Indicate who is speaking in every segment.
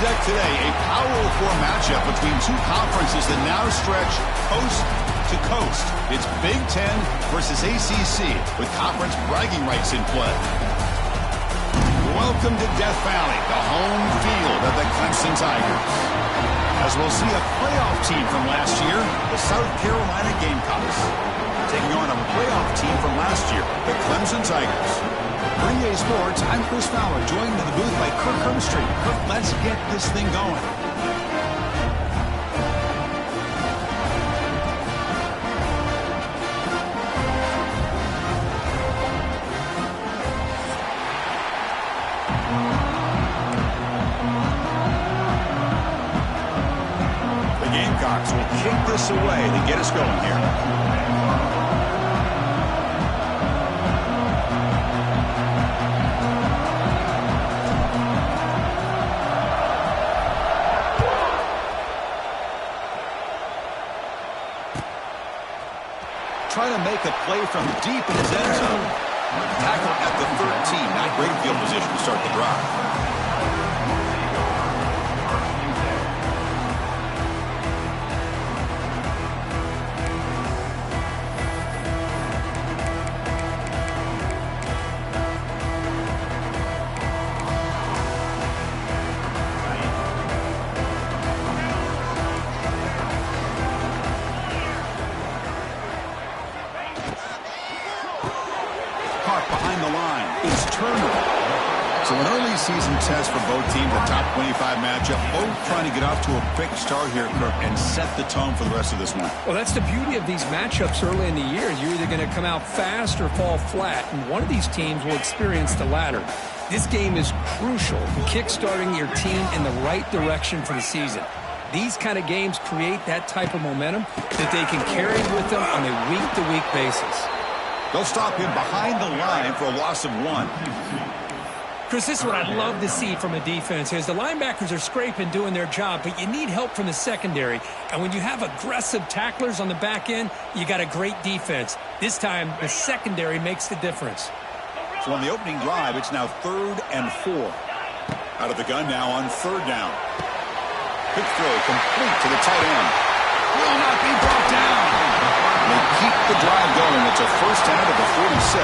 Speaker 1: deck today, a Power 4 matchup between two conferences that now stretch coast to coast. It's Big Ten versus ACC with conference bragging rights in play. Welcome to Death Valley, the home field of the Clemson Tigers. As we'll see a playoff team from last year, the South Carolina Gamecocks, taking on a playoff team from last year, the Clemson Tigers. For EA Sports, I'm Chris Fowler, joined in the booth by Kirk Hermstreet. Kirk, let's get this thing going. The Gamecocks will kick this away to get us going here. Trying to make a play from deep in his end zone. Tackle at the 13. Not great field position to start the drive. Behind the line, it's Turner. So an early season test for both teams, a top 25 matchup, both trying to get off to a quick start here, Kirk, and set the tone for the rest of this one.
Speaker 2: Well, that's the beauty of these matchups early in the year. You're either going to come out fast or fall flat, and one of these teams will experience the latter. This game is crucial to kick-starting your team in the right direction for the season. These kind of games create that type of momentum that they can carry with them on a week-to-week basis.
Speaker 1: They'll stop him behind the line for a loss of 1.
Speaker 2: Chris, this is what I'd love to see from a defense is the linebackers are scraping, doing their job, but you need help from the secondary. And when you have aggressive tacklers on the back end, you got a great defense. This time, the secondary makes the difference.
Speaker 1: So on the opening drive, it's now 3rd and 4. Out of the gun now on 3rd down. Quick throw complete to the tight end. Will not be brought down. They keep the drive going. It's a first down to the 46.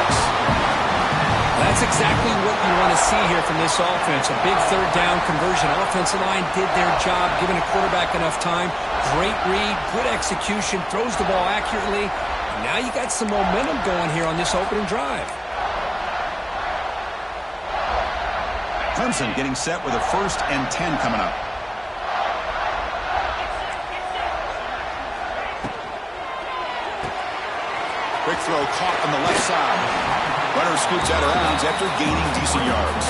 Speaker 2: That's exactly what you want to see here from this offense. A big 3rd down conversion. Offensive line did their job, giving a quarterback enough time. Great read, good execution, throws the ball accurately. And now you got some momentum going here on this opening drive.
Speaker 1: Clemson getting set with a 1st and 10 coming up. Quick throw caught on the left side. Runner scoots out of bounds after gaining decent yards.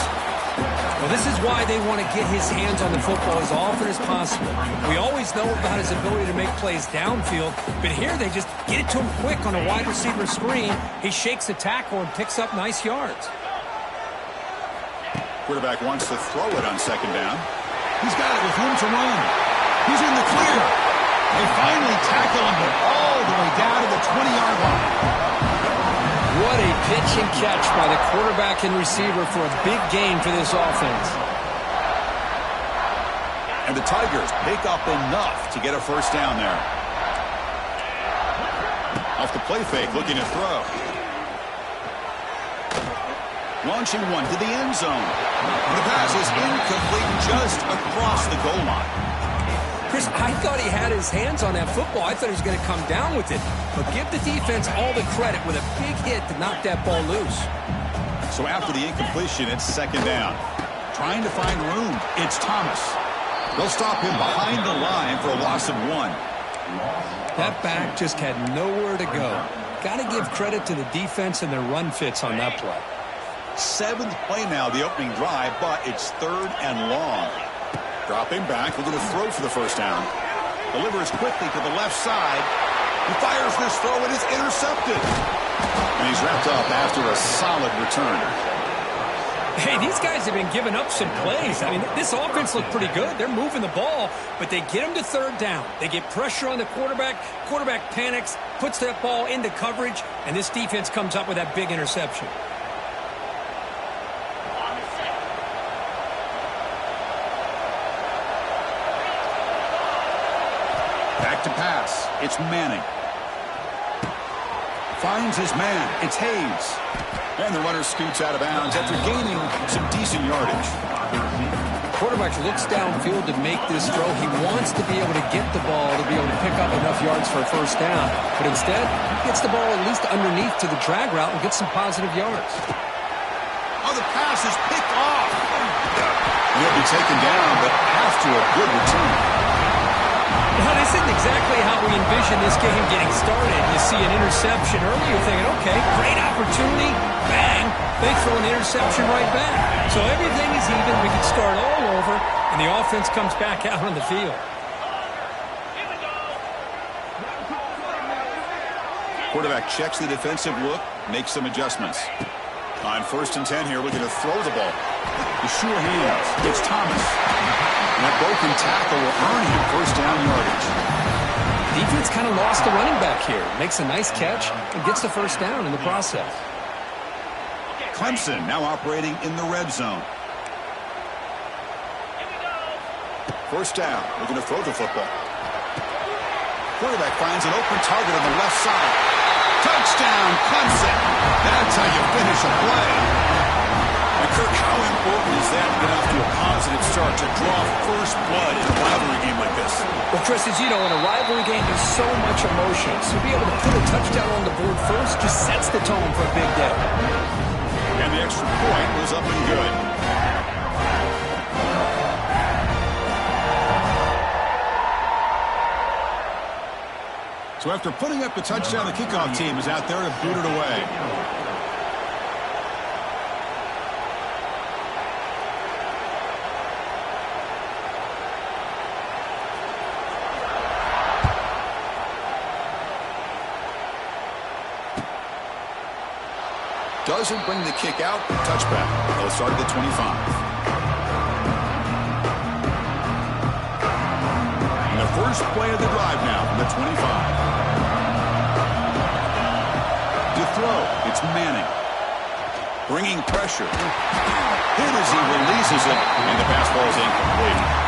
Speaker 2: Well, this is why they want to get his hands on the football as often as possible. We always know about his ability to make plays downfield, but here they just get it to him quick on a wide receiver screen. He shakes the tackle and picks up nice yards.
Speaker 1: Quarterback wants to throw it on 2nd down. He's got it with room to run. He's in the clear. They finally tackle him all the way down to the 20-yard line.
Speaker 2: What a pitch and catch by the quarterback and receiver for a big gain for this offense.
Speaker 1: And the Tigers pick up enough to get a 1st down there. Off the play fake, looking to throw. Launching one to the end zone. And the pass is incomplete just across the goal line.
Speaker 2: Chris, I thought he had his hands on that football. I thought he was going to come down with it. But give the defense all the credit with a big hit to knock that ball loose.
Speaker 1: So after the incompletion, it's 2nd down. Trying to find room. It's Thomas. They'll stop him behind the line for a loss of 1.
Speaker 2: That back just had nowhere to go. Got to give credit to the defense and their run fits on that play.
Speaker 1: 7th play now, the opening drive, but it's 3rd and long. Dropping back, looking to throw for the 1st down. Delivers quickly to the left side. He fires this throw, and it's intercepted. And he's wrapped up after a solid return.
Speaker 2: Hey, these guys have been giving up some plays. I mean, this offense looked pretty good. They're moving the ball, but they get him to 3rd down. They get pressure on the quarterback. Quarterback panics, puts that ball into coverage, and this defense comes up with that big interception.
Speaker 1: to pass. It's Manning. Finds his man. It's Hayes. And the runner scoots out of bounds after gaining some decent yardage.
Speaker 2: Quarterback looks downfield to make this throw. He wants to be able to get the ball to be able to pick up enough yards for a first down. But instead, he gets the ball at least underneath to the drag route and gets some positive yards.
Speaker 1: Oh, the pass is picked off. He'll be taken down, but after a good return.
Speaker 2: Well, this isn't exactly how we envision this game getting started. You see an interception early, you're thinking, okay, great opportunity, bang, they throw an interception right back. So everything is even, we can start all over, and the offense comes back out on the field.
Speaker 1: Quarterback checks the defensive look, makes some adjustments. On 1st and 10 here, looking to throw the ball. The sure hands. It's Thomas. And that broken tackle will earn him first down yardage.
Speaker 2: Defense kind of lost the running back here. Makes a nice catch and gets the first down in the process.
Speaker 1: Clemson now operating in the red zone. First down. Looking to throw the football. Quarterback finds an open target on the left side. Touchdown, Clemson. That's how you finish a play. And Kirk, how important is that to get off to a positive start to draw first blood in a rivalry game like this?
Speaker 2: Well, Chris, as you know, in a rivalry game, there's so much emotion. So to be able to put a touchdown on the board first just sets the tone for a big day.
Speaker 1: And the extra point was up and good. So after putting up the touchdown, the kickoff team is out there to boot it away. Doesn't bring the kick out. Touchback. They'll start at the 25. And the first play of the drive now from the 25. To throw, it's Manning. Bringing pressure. Hit as he releases it, and the pass ball is incomplete.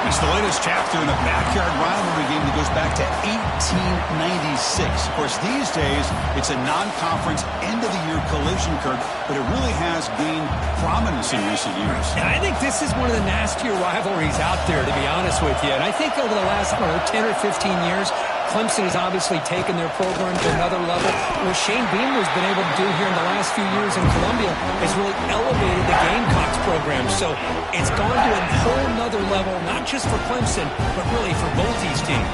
Speaker 1: It's the latest chapter in a backyard rivalry game that goes back to 1896. Of course, these days, it's a non-conference end-of-the-year collision, Kirk, but it really has gained prominence in recent years.
Speaker 2: And I think this is one of the nastier rivalries out there, to be honest with you. And I think over the last 10 or 15 years, Clemson has obviously taken their program to another level. What Shane Beamer's been able to do here in the last few years in Columbia has really elevated the Gamecocks program. So it's gone to a whole nother level, not just for Clemson, but really for both these teams.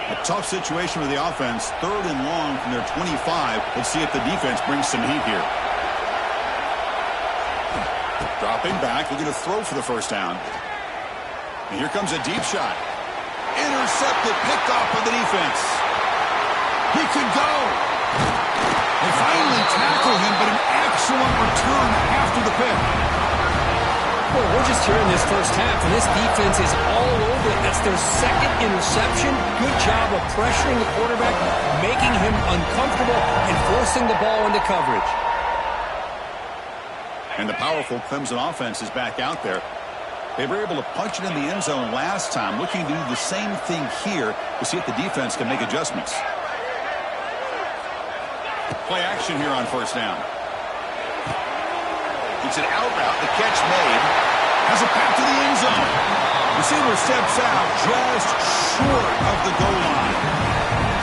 Speaker 1: A tough situation with the offense. 3rd and long from their 25. Let's see if the defense brings some heat here. Dropping back, looking to throw for the first down. And here comes a deep shot. Intercepted, picked off by the defense. He could go. They finally tackle him, but an excellent return after the pick.
Speaker 2: Well, we're just here in this first half, and this defense is all over it. That's their 2nd interception. Good job of pressuring the quarterback, making him uncomfortable, and forcing the ball into coverage.
Speaker 1: And the powerful Clemson offense is back out there. They were able to punch it in the end zone last time, looking to do the same thing here to see if the defense can make adjustments. Play action here on first down. It's an out route. The catch made. Has it back to the end zone. Receiver steps out just short of the goal line.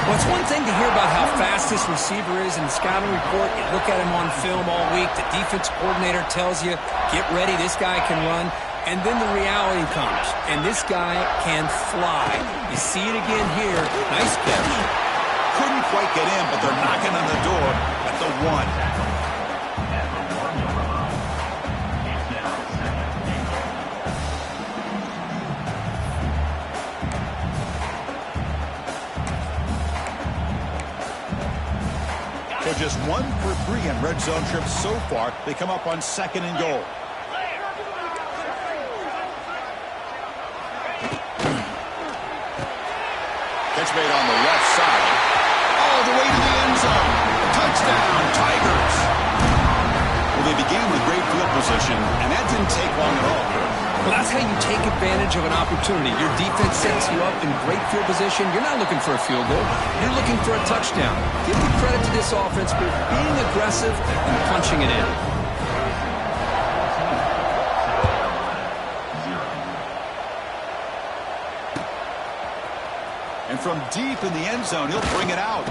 Speaker 2: Well, it's one thing to hear about how fast this receiver is in the scouting report. You look at him on film all week. The defense coordinator tells you, get ready, this guy can run. And then the reality comes, and this guy can fly. You see it again here. Nice catch.
Speaker 1: Couldn't quite get in, but they're knocking on the door at the 1. So just 1 for 3 in red zone trips so far. They come up on 2nd and goal. Catch made on the left side. All the way to the end zone. Touchdown, Tigers. Well, they began with great field position, and that didn't take long at all.
Speaker 2: Well, that's how you take advantage of an opportunity. Your defense sets you up in great field position. You're not looking for a field goal. You're looking for a touchdown. Give the credit to this offense for being aggressive and punching it in.
Speaker 1: And from deep in the end zone, he'll bring it out.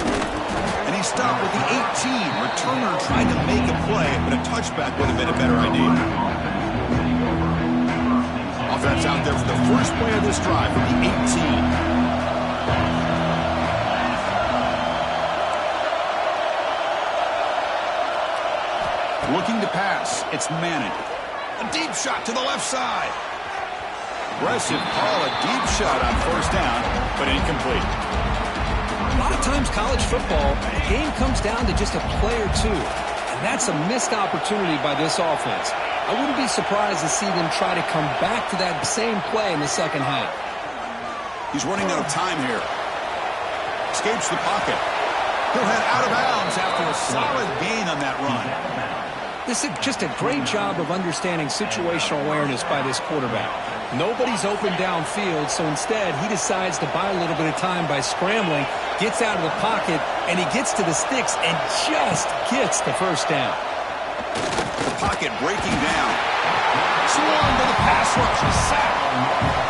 Speaker 1: And he stopped with the 18. Returner tried to make a play, but a touchback would have been a better idea. Offense out there for the first play of this drive from the 18. Looking to pass. It's Manning. A deep shot to the left side. Aggressive call, a deep shot on first down, but incomplete.
Speaker 2: A lot of times college football, the game comes down to just a play or two. And that's a missed opportunity by this offense. I wouldn't be surprised to see them try to come back to that same play in the second half.
Speaker 1: He's running out of time here. Escapes the pocket. He'll head out of bounds after a solid gain on that run.
Speaker 2: This is just a great job of understanding situational awareness by this quarterback. Nobody's open downfield, so instead he decides to buy a little bit of time by scrambling, gets out of the pocket, and he gets to the sticks and just gets the first down.
Speaker 1: The pocket breaking down. Swung to the pass rush. A sack.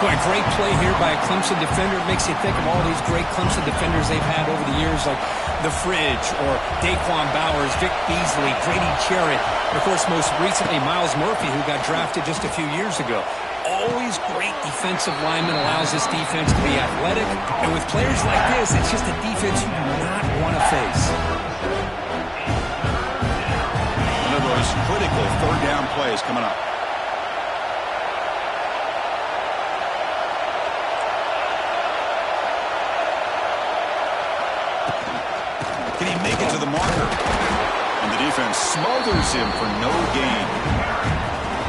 Speaker 2: Boy, great play here by a Clemson defender. It makes you think of all these great Clemson defenders they've had over the years, like The Fridge or Daquan Bowers, Vic Beasley, Grady Jarrett, and of course, most recently, Miles Murphy, who got drafted just a few years ago. Always great defensive lineman, allows this defense to be athletic. And with players like this, it's just a defense you do not want to face.
Speaker 1: One of those critical third down plays coming up. Can he make it to the marker? And the defense smothers him for no gain.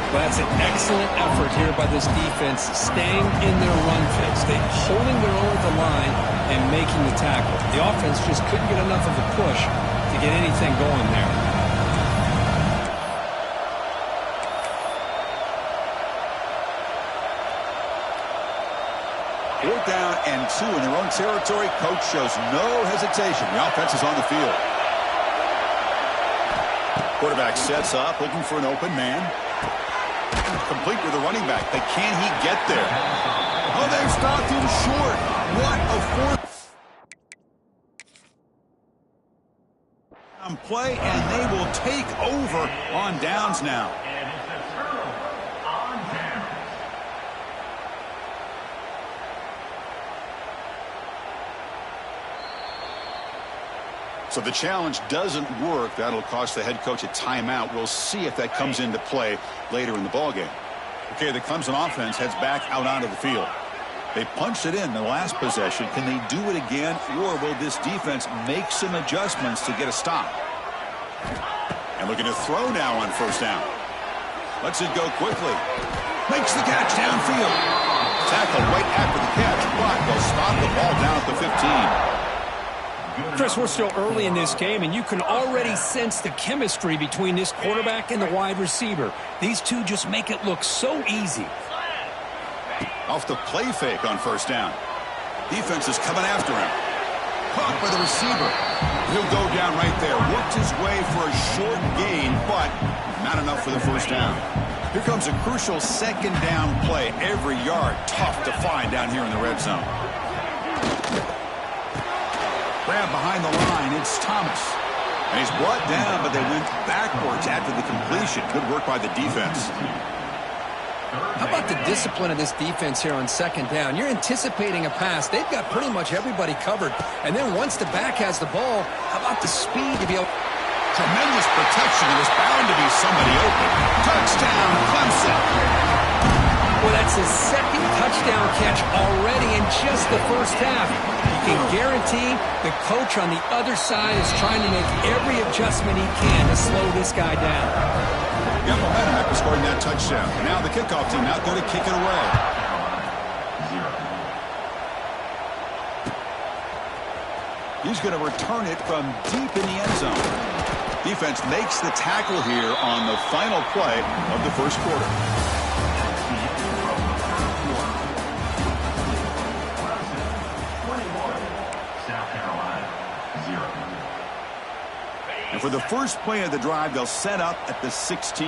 Speaker 2: Well, that's an excellent effort here by this defense, staying in their run fix. They're holding their own at the line and making the tackle. The offense just couldn't get enough of a push to get anything going there.
Speaker 1: Fourth down and 2 in their own territory. Coach shows no hesitation. The offense is on the field. Quarterback sets up, looking for an open man. Complete with a running back, but can he get there? Oh, they've stopped him short. What a fourth down play, and they will take over on downs now. So the challenge doesn't work. That'll cost the head coach a timeout. We'll see if that comes into play later in the ballgame. Okay, the Clemson offense heads back out onto the field. They punched it in the last possession. Can they do it again, or will this defense make some adjustments to get a stop? And looking to throw now on first down. Lets it go quickly. Makes the catch downfield. Tackle right after the catch, but they'll stop the ball down at the 15.
Speaker 2: Chris, we're still early in this game, and you can already sense the chemistry between this quarterback and the wide receiver. These two just make it look so easy.
Speaker 1: Off the play fake on first down. Defense is coming after him. Caught by the receiver. He'll go down right there. Worked his way for a short gain, but not enough for the first down. Here comes a crucial second down play. Every yard tough to find down here in the red zone. Grab behind the line, it's Thomas. And he's brought down, but they went backwards after the completion. Good work by the defense.
Speaker 2: How about the discipline of this defense here on second down? You're anticipating a pass. They've got pretty much everybody covered. And then once the back has the ball, how about the speed to be able...
Speaker 1: Tremendous protection. There's bound to be somebody open. Touchdown, Clemson.
Speaker 2: Well, that's his second touchdown catch already in just the first half. You can guarantee the coach on the other side is trying to make every adjustment he can to slow this guy down.
Speaker 1: Got momentum after scoring that touchdown. Now the kickoff team out there to kick it away. He's going to return it from deep in the end zone. Defense makes the tackle here on the final play of the first quarter. And for the first play of the drive, they'll set up at the 16.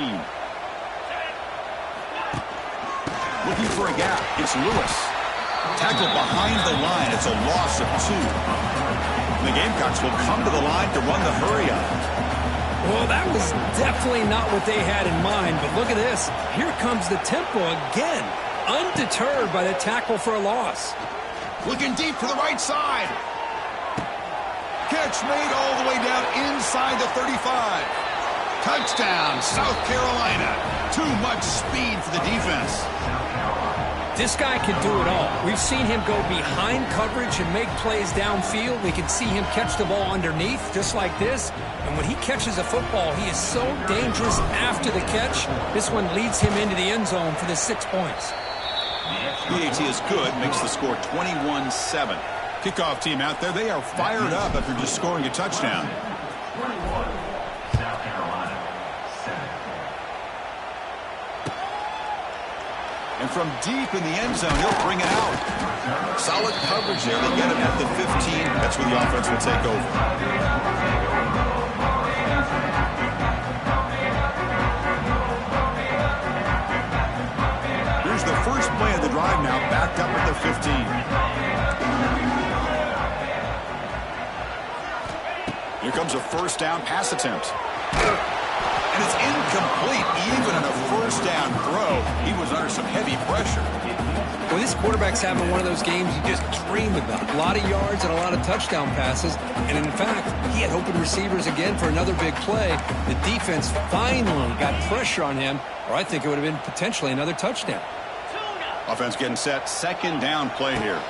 Speaker 1: Looking for a gap. It's Lewis. Tackled behind the line. It's a loss of 2. And the Gamecocks will come to the line to run the hurry-up.
Speaker 2: Well, that was definitely not what they had in mind, but look at this. Here comes the tempo again, undeterred by the tackle for a loss.
Speaker 1: Looking deep to the right side. Catch made all the way down inside the 35. Touchdown, South Carolina. Too much speed for the defense.
Speaker 2: This guy can do it all. We've seen him go behind coverage and make plays downfield. We can see him catch the ball underneath, just like this. And when he catches a football, he is so dangerous after the catch. This one leads him into the end zone for the 6 points.
Speaker 1: PAT is good, makes the score 21-7. Kickoff team out there, they are fired up after just scoring a touchdown. And from deep in the end zone, he'll bring it out. Solid coverage there. They get him at the 15. That's where the offense will take over. Here's the first play of the drive now, backed up at the 15. Here comes a first down pass attempt. And it's incomplete. Even on a first down throw, he was under some heavy pressure.
Speaker 2: Well, this quarterback's having one of those games you just dream about. A lot of yards and a lot of touchdown passes. And in fact, he had open receivers again for another big play. The defense finally got pressure on him, or I think it would have been potentially another touchdown.
Speaker 1: Offense getting set. Second down play here.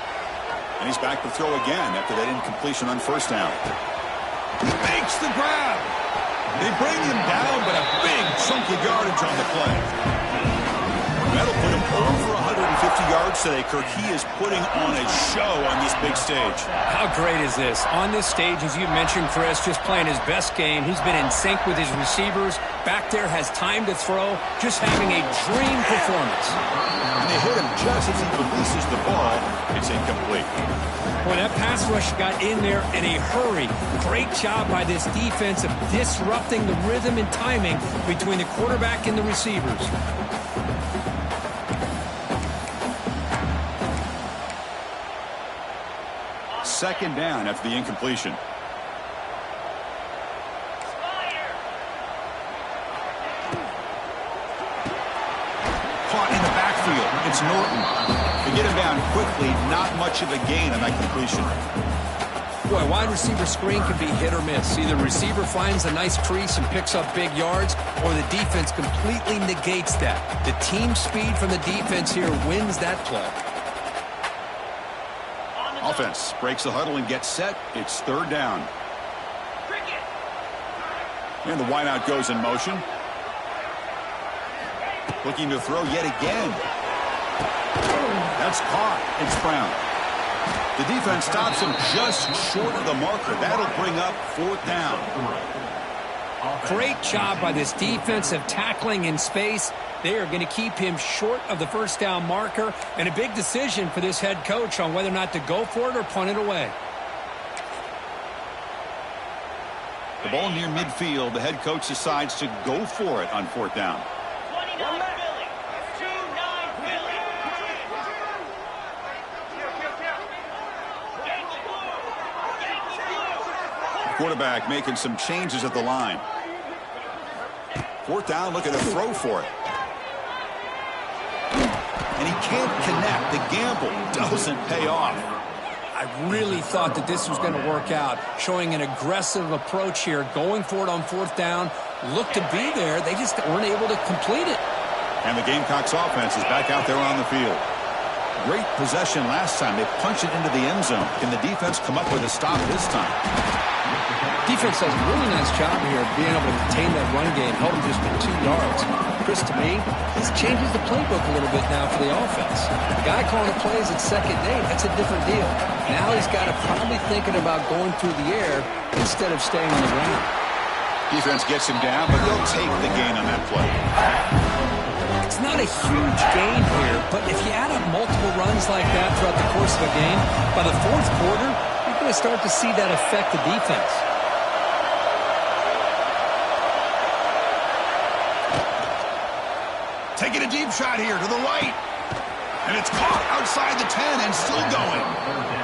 Speaker 1: And he's back to throw again after that incompletion on first down. Makes the grab. They bring him down, but a big chunk of yardage on the play. That'll put him over 150 yards today, Kirk. He is putting on a show on this big stage.
Speaker 2: How great is this? On this stage, as you mentioned, Chris, just playing his best game. He's been in sync with his receivers. Back there has time to throw. Just having a dream performance.
Speaker 1: And they hit him just as he releases the ball. It's incomplete.
Speaker 2: Well, that pass rush got in there in a hurry. Great job by this defense of disrupting the rhythm and timing between the quarterback and the receivers.
Speaker 1: Second down after the incompletion. Caught in the backfield. It's Norton. They get him down quickly. Not much of a gain on that completion.
Speaker 2: Boy, wide receiver screen can be hit or miss. Either the receiver finds a nice crease and picks up big yards, or the defense completely negates that. The team speed from the defense here wins that play.
Speaker 1: Offense breaks the huddle and gets set. It's third down. And the wideout goes in motion. Looking to throw yet again. That's caught. It's Brown. The defense stops him just short of the marker. That'll bring up fourth down.
Speaker 2: Great job by this defensive tackling in space. They are going to keep him short of the first down marker, and a big decision for this head coach on whether or not to go for it or punt it away.
Speaker 1: The ball near midfield. The head coach decides to go for it on fourth down. Quarterback making some changes at the line. Fourth down, looking to throw for it. And he can't connect. The gamble doesn't pay off.
Speaker 2: I really thought that this was going to work out, showing an aggressive approach here, going for it on fourth down. Looked to be there. They just weren't able to complete it.
Speaker 1: And the Gamecocks offense is back out there on the field. Great possession last time. They punched it into the end zone. Can the defense come up with a stop this time?
Speaker 2: Defense does a really nice job here of being able to contain that run game, held him just for 2 yards. Chris, to me, this changes the playbook a little bit now for the offense. The guy calling the plays at second and 8, that's a different deal. Now he's got to probably thinking about going through the air instead of staying on the ground.
Speaker 1: Defense gets him down, but they'll take the gain on that play.
Speaker 2: It's not a huge gain here, but if you add up multiple runs like that throughout the course of a game, by the fourth quarter, you're going to start to see that affect the defense.
Speaker 1: Taking a deep shot here to the right. And it's caught outside the 10 and still going.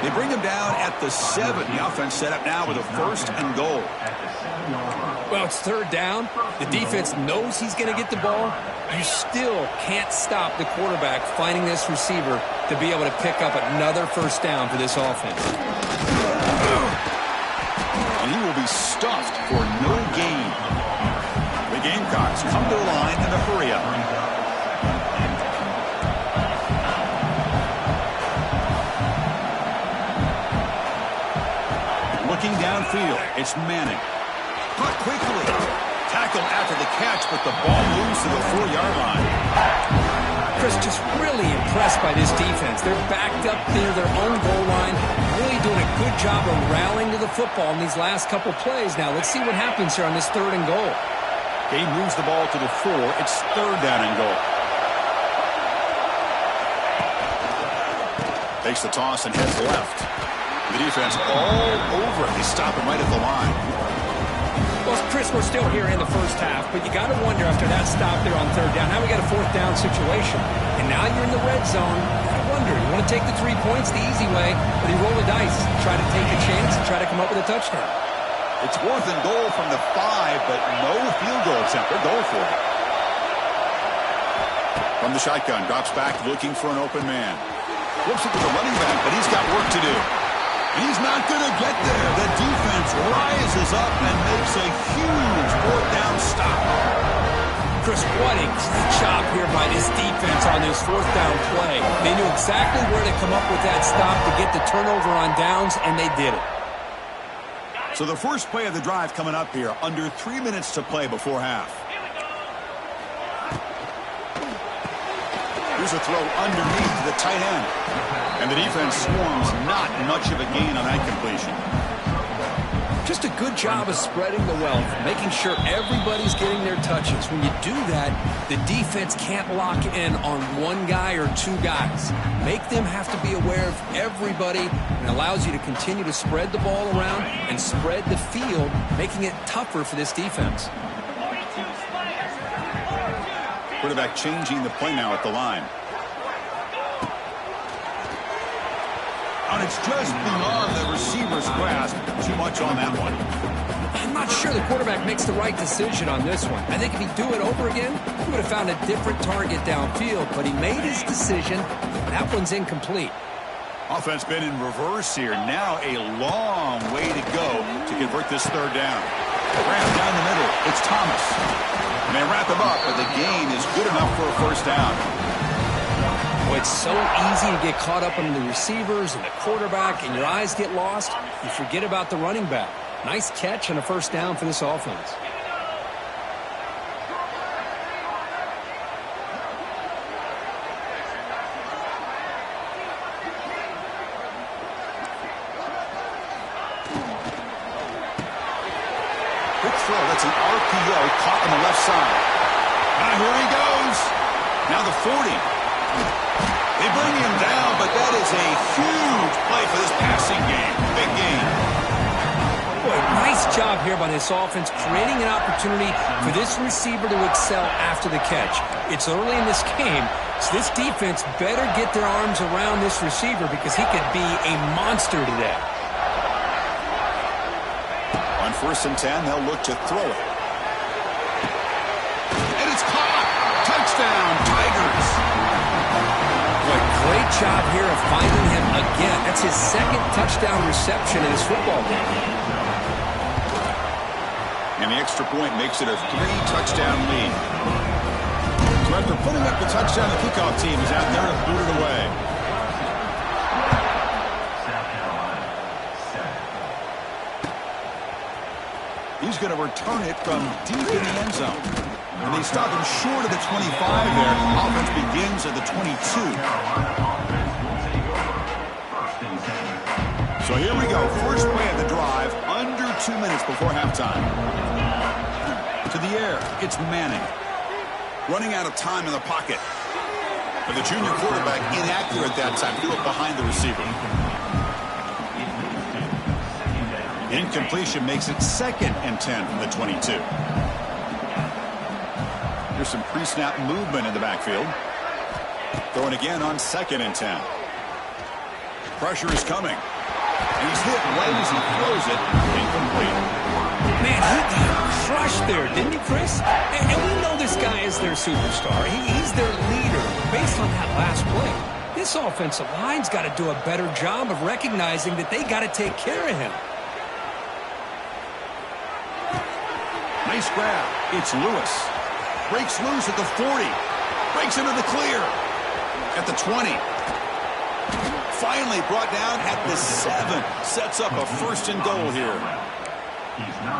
Speaker 1: They bring him down at the 7. The offense set up now with a 1st and goal.
Speaker 2: Well, it's 3rd down. The defense knows he's going to get the ball. You still can't stop the quarterback finding this receiver to be able to pick up another 1st down for this offense.
Speaker 1: And he will be stuffed for no gain. The Gamecocks come to the line in a hurry-up. Looking downfield, it's Manning. Caught quickly. Tackle after the catch, but the ball moves to the 4-yard line.
Speaker 2: Chris, just really impressed by this defense. They're backed up near their own goal line, really doing a good job of rallying to the football in these last couple plays. Now, let's see what happens here on this 3rd and goal.
Speaker 1: He moves the ball to the 4. It's 3rd down and goal. Takes the toss and heads left. The defense all over it. They stop him right at the line.
Speaker 2: Well, Chris, we're still here in the first half, but you got to wonder after that stop there on 3rd down. Now we got a 4th down situation. And now you're in the red zone. I wonder, you want to take the 3 points the easy way, or do you roll the dice, try to take a chance and try to come up with a touchdown?
Speaker 1: It's 4th and goal from the 5, but no field goal attempt. They're going for it. From the shotgun, drops back looking for an open man. Flips it to the running back, but he's got work to do. He's not going to get there. The defense rises up and makes a huge 4th down stop.
Speaker 2: Chris, what a great job here by this defense on this 4th down play. They knew exactly where to come up with that stop to get the turnover on downs, and they did it.
Speaker 1: So the first play of the drive coming up here, under 3 minutes to play before half. Here's a throw underneath the tight end. And the defense swarms not much of a gain on that completion.
Speaker 2: Just a good job of spreading the wealth, making sure everybody's getting their touches. When you do that, the defense can't lock in on one guy or 2 guys. Make them have to be aware of everybody, and allows you to continue to spread the ball around and spread the field, making it tougher for this defense.
Speaker 1: Quarterback changing the play now at the line. And it's just beyond the receiver's grasp. Too much on that one.
Speaker 2: I'm not sure the quarterback makes the right decision on this one. I think if he'd do it over again, he would have found a different target downfield. But he made his decision. That one's incomplete.
Speaker 1: Offense been in reverse here. Now a long way to go to convert this 3rd down. Ram down the middle. It's Thomas. And they wrap him up, but the gain is good enough for a 1st down.
Speaker 2: Well, it's so easy to get caught up in the receivers and the quarterback, and your eyes get lost. You forget about the running back. Nice catch and a 1st down for this offense.
Speaker 1: Quick throw. That's an RPO caught on the left side. Now here he goes. Now the 40. They bring him down, but that is a huge play for this passing game. Big game.
Speaker 2: Boy, nice job here by this offense, creating an opportunity for this receiver to excel after the catch. It's early in this game, so this defense better get their arms around this receiver because he could be a monster today.
Speaker 1: On 1st and 10, they'll look to throw it. And it's caught. Touchdown, Tigers.
Speaker 2: Boy, great job here of finding him again. That's his 2nd touchdown reception in his football game.
Speaker 1: And the extra point makes it a 3-touchdown lead. So after putting up the touchdown, the kickoff team is out there to boot it away. He's going to return it from deep in the end zone. And they stop him short of the 25 there. Offense begins at the 22. So here we go. First play of the drive, under 2 minutes before halftime. the air. It's Manning. Running out of time in the pocket. But the junior quarterback inaccurate that time. Threw it behind the receiver. Incompletion makes it 2nd and 10 from the 22. Here's some pre-snap movement in the backfield. Throwing again on 2nd and 10. Pressure is coming. And he's hit right as he throws it. Incomplete.
Speaker 2: Man, he got crushed there, didn't he, Chris? And we know this guy is their superstar. He's their leader. Based on that last play, this offensive line's got to do a better job of recognizing that they got to take care of him.
Speaker 1: Nice grab. It's Lewis. Breaks loose at the 40. Breaks into the clear. At the 20. Finally brought down at the 7. Sets up a 1st and goal here.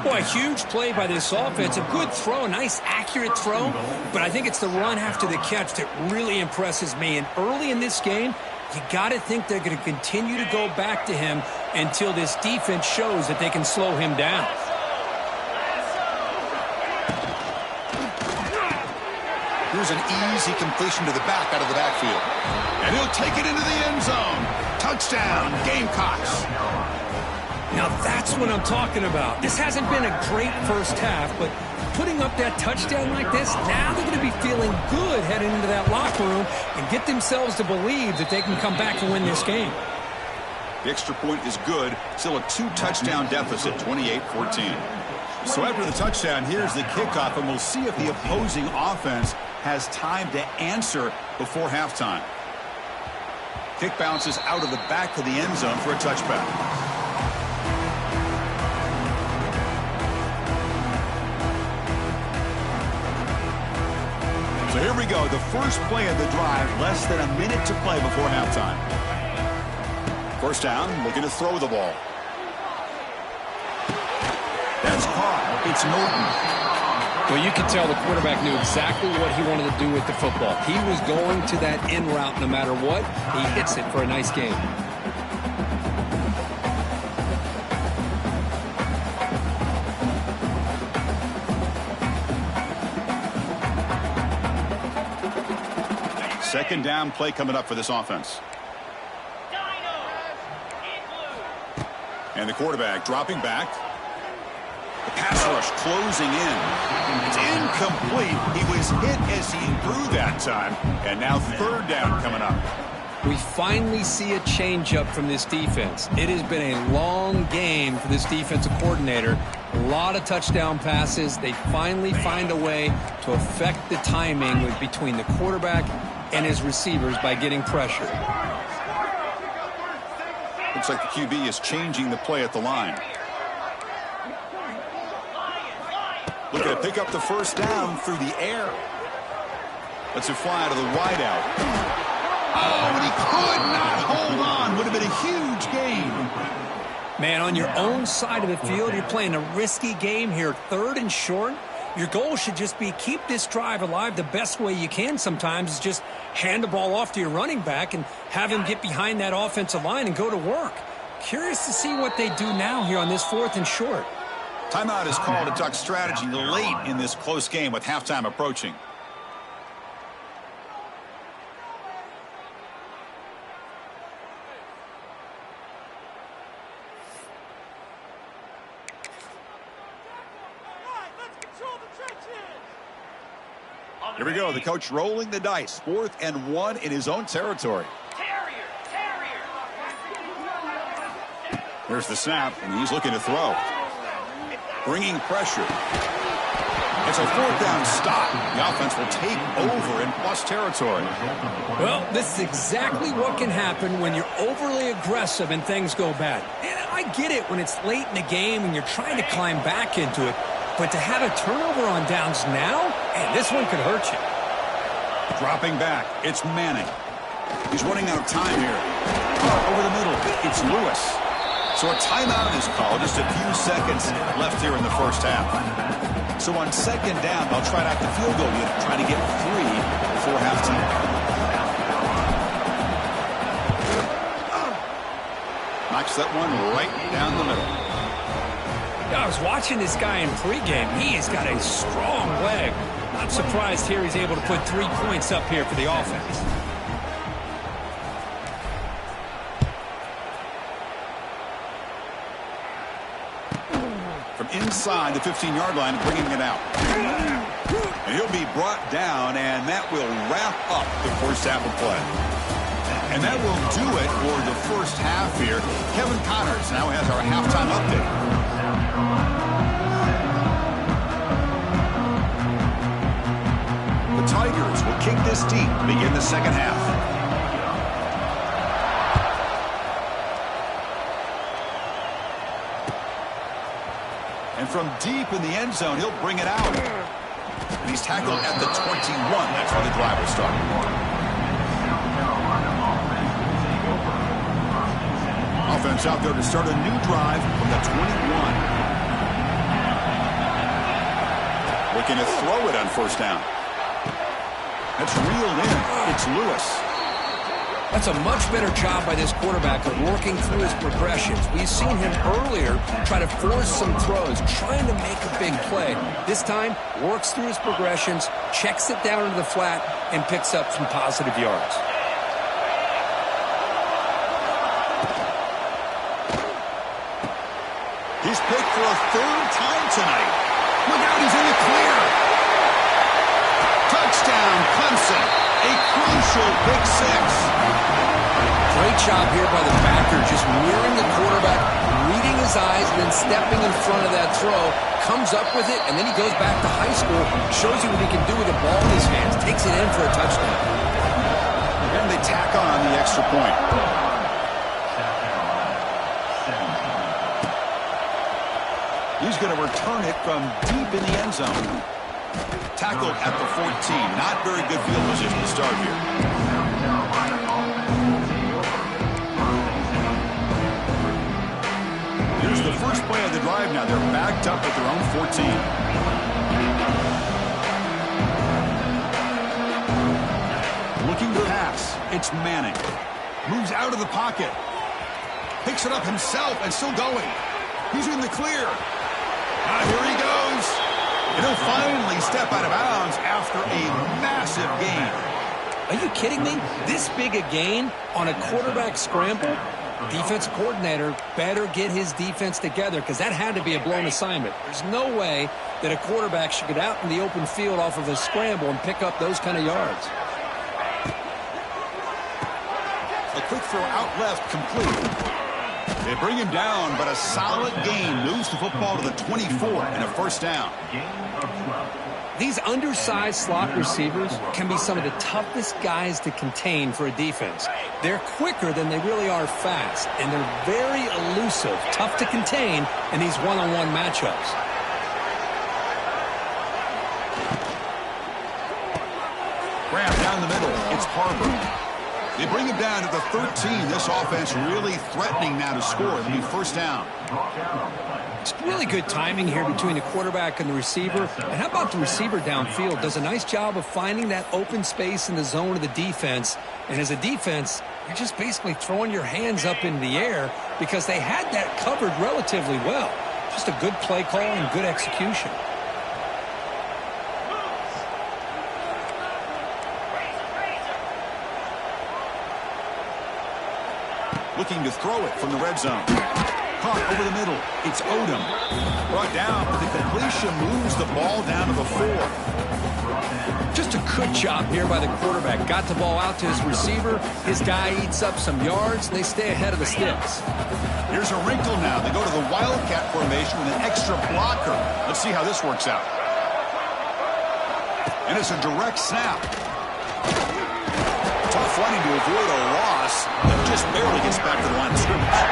Speaker 2: Boy, a huge play by this offense. A good throw, a nice accurate throw. But I think it's the run after the catch that really impresses me. And early in this game, you got to think they're going to continue to go back to him until this defense shows that they can slow him down.
Speaker 1: Here's an easy completion to the back out of the backfield. And he'll take it into the end zone. Touchdown, Gamecocks.
Speaker 2: Now that's what I'm talking about. This hasn't been a great first half, but putting up that touchdown like this, now they're going to be feeling good heading into that locker room and get themselves to believe that they can come back and win this game.
Speaker 1: The extra point is good. Still a 2-touchdown deficit, 28-14. So after the touchdown, here's the kickoff, and we'll see if the opposing offense has time to answer before halftime. Kick bounces out of the back of the end zone for a touchback. So here we go, the first play of the drive, less than a minute to play before halftime. First down, looking to throw the ball. That's caught. It's Norton.
Speaker 2: Well, you can tell the quarterback knew exactly what he wanted to do with the football. He was going to that in route no matter what. He hits it for a nice game.
Speaker 1: Second down play coming up for this offense. And the quarterback dropping back. The pass rush closing in. It's incomplete. He was hit as he threw that time. And now 3rd down coming up.
Speaker 2: We finally see a changeup from this defense. It has been a long game for this defensive coordinator. A lot of touchdown passes. They finally find a way to affect the timing between the quarterback and his receivers by getting pressure.
Speaker 1: Looks like the QB is changing the play at the line. Looking to pick up the first down through the air. Lets it fly to the wideout. Oh, and he could not hold on. Would have been a huge gain.
Speaker 2: Man, on your own side of the field, you're playing a risky game here. 3rd and short. Your goal should just be keep this drive alive the best way you can sometimes is just hand the ball off to your running back and have him get behind that offensive line and go to work. Curious to see what they do now here on this 4th and short.
Speaker 1: Timeout is called to duck strategy late in this close game with halftime approaching. Here we go. The coach rolling the dice. 4th and 1 in his own territory. Here's the snap, and he's looking to throw. Bringing pressure. It's a 4th down stop. The offense will take over in plus territory.
Speaker 2: Well, this is exactly what can happen when you're overly aggressive and things go bad. And I get it when it's late in the game and you're trying to climb back into it. But to have a turnover on downs now, and this one could hurt you.
Speaker 1: Dropping back, it's Manning. He's running out of time here. Over the middle, it's Lewis. So a timeout is called, just a few seconds left here in the first half. So on 2nd down, they'll try out the field goal unit, trying to get 3 before halftime. Knocks that one right down the middle.
Speaker 2: Yeah, I was watching this guy in pregame. He has got a strong leg. Not surprised here he's able to put 3 points up here for the offense.
Speaker 1: From inside the 15-yard line, bringing it out. And he'll be brought down, and that will wrap up the first half of play. And that will do it for the first half here. Kevin Connors now has our halftime update. The Tigers will kick this deep to begin the second half. And from deep in the end zone, he'll bring it out. And he's tackled at the 21. That's where the drive will start. Offense out there to start a new drive from the 21. Looking to throw it on first down. That's reeled in. It's Lewis.
Speaker 2: That's a much better job by this quarterback of working through his progressions. We've seen him earlier try to force some throws, trying to make a big play. This time, works through his progressions, checks it down into the flat, and picks up some positive yards.
Speaker 1: He's picked for a third time tonight. Look out, he's in the clear. Touchdown, Clemson. A crucial pick six.
Speaker 2: Great job here by the backer, just mirroring the quarterback, reading his eyes, and then stepping in front of that throw, comes up with it, and then he goes back to high school, shows you what he can do with the ball in his hands, takes it in for a touchdown.
Speaker 1: And they tack on the extra point. He's going to return it from deep in the end zone. Tackled at the 14. Not very good field position to start here. Here's the first play of the drive now. They're backed up at their own 14. Looking to pass. It's Manning. Moves out of the pocket. Picks it up himself and still going. He's in the clear. Here he goes. And he'll finally step out of bounds after a massive gain.
Speaker 2: Are you kidding me? This big a gain on a quarterback scramble? Defense coordinator better get his defense together because that had to be a blown assignment. There's no way that a quarterback should get out in the open field off of a scramble and pick up those kind of yards.
Speaker 1: A quick throw out left, complete. They bring him down, but a solid gain moves the football to the 24 and a first down.
Speaker 2: These undersized slot receivers can be some of the toughest guys to contain for a defense. They're quicker than they really are fast, and they're very elusive, tough to contain in these one-on-one matchups.
Speaker 1: Grab down the middle. It's Harbor. They bring him down to the 13. This offense really threatening now to score. It'll be first down.
Speaker 2: It's really good timing here between the quarterback and the receiver. And how about the receiver downfield? Does a nice job of finding that open space in the zone of the defense. And as a defense, you're just basically throwing your hands up in the air because they had that covered relatively well. Just a good play call and good execution.
Speaker 1: Looking to throw it from the red zone. Caught over the middle. It's Odom. Brought down, but the completion moves the ball down to the 4.
Speaker 2: Just a good job here by the quarterback. Got the ball out to his receiver. His guy eats up some yards, and they stay ahead of the sticks.
Speaker 1: Here's a wrinkle now. They go to the Wildcat formation with an extra blocker. Let's see how this works out. And it's a direct snap. Tough running to avoid a loss, and just barely gets back to the line of scrimmage.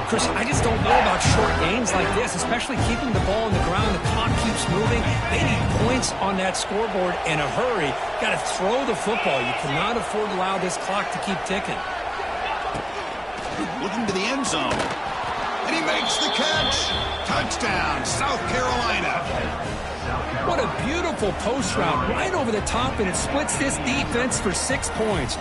Speaker 2: Chris, I just don't know about short gains like this, especially keeping the ball on the ground. The clock keeps moving. They need points on that scoreboard in a hurry. Got to throw the football. You cannot afford to allow this clock to keep ticking.
Speaker 1: Looking to the end zone. And he makes the catch. Touchdown, South Carolina.
Speaker 2: What a beautiful post route right over the top, and it splits this defense for 6 points.